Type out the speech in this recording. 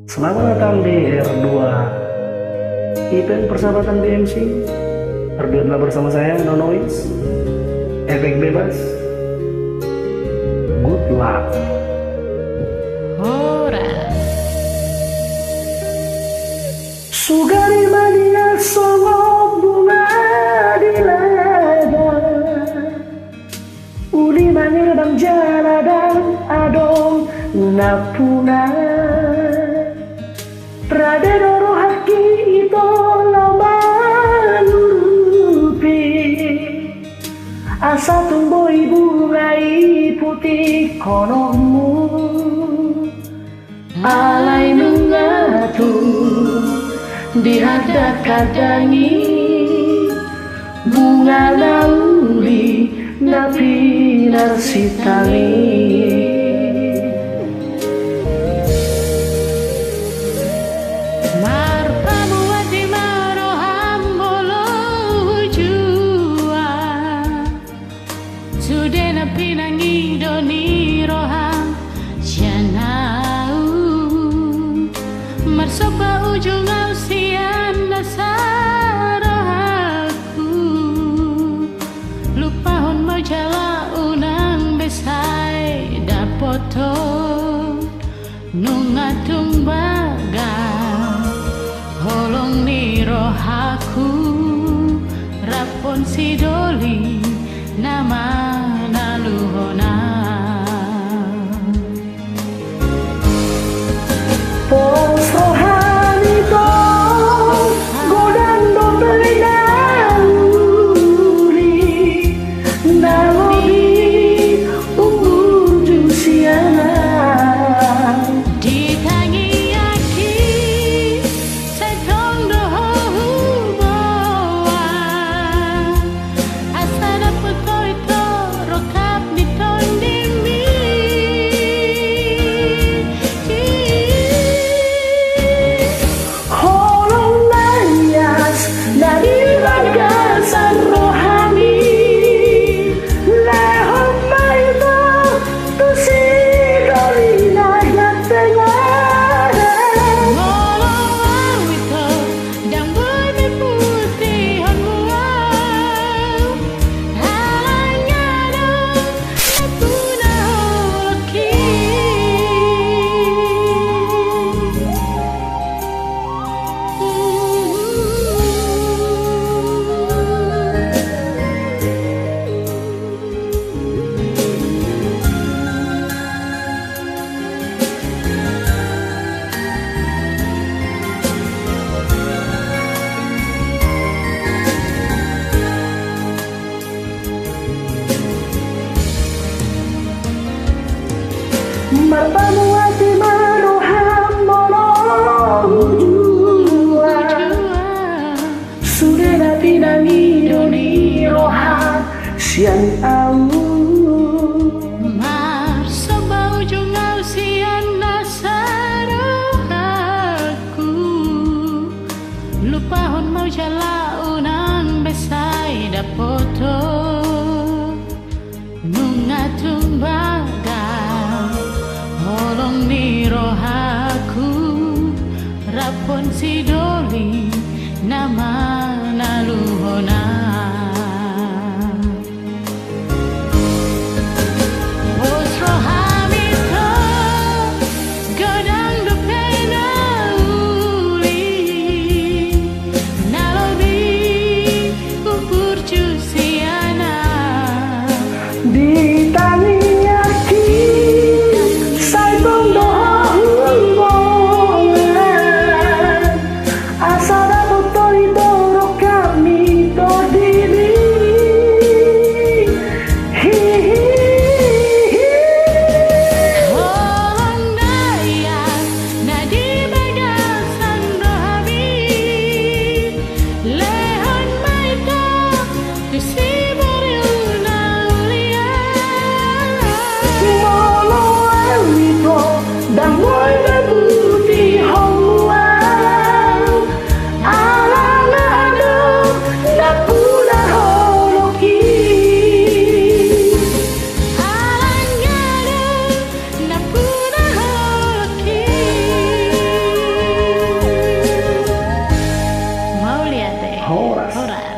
Selamat datang di R2 Event Persahabatan BMC. Terbiarlah bersama saya, No Noise, efek bebas. Good luck. Sugari mania songo bunga di ladang, uli manil bang jaladang adong napuna. Pradedoro haki ito laman rupi, asa tumboy bungai putih konomu, alay nungatu di hadap kadangi, bunga lauli napi narsitali. Sudena pinangi doni roham janau marsoba ujung ausian nasarohaku lupa hon majala unang besai dapoto nungatung baga holong ni rohaku rapon si doli nama naluhona Pos rohani to godang dombeli naluri nalobi umur jusiana ditangi aki setong doho hubawa asana puto ito rokap niton dimi holong layas dari ragasan rohani lehok maito tusi dari naga tengah ngolong ito dang bumi putih hon muau halanya dong aku nahoki marpamu ati maroham mono jua sudah pinangi doni roha sian au mar soba ujung ausian nasarohaku lupa hon mau jala unang besai dapoto nungatung baga holong ni rohaku rapon si doli nama naluhona Pos rohami to godang dopena uli nalobi upur jusiana di tangi aki sai tong doh Horas. Horas.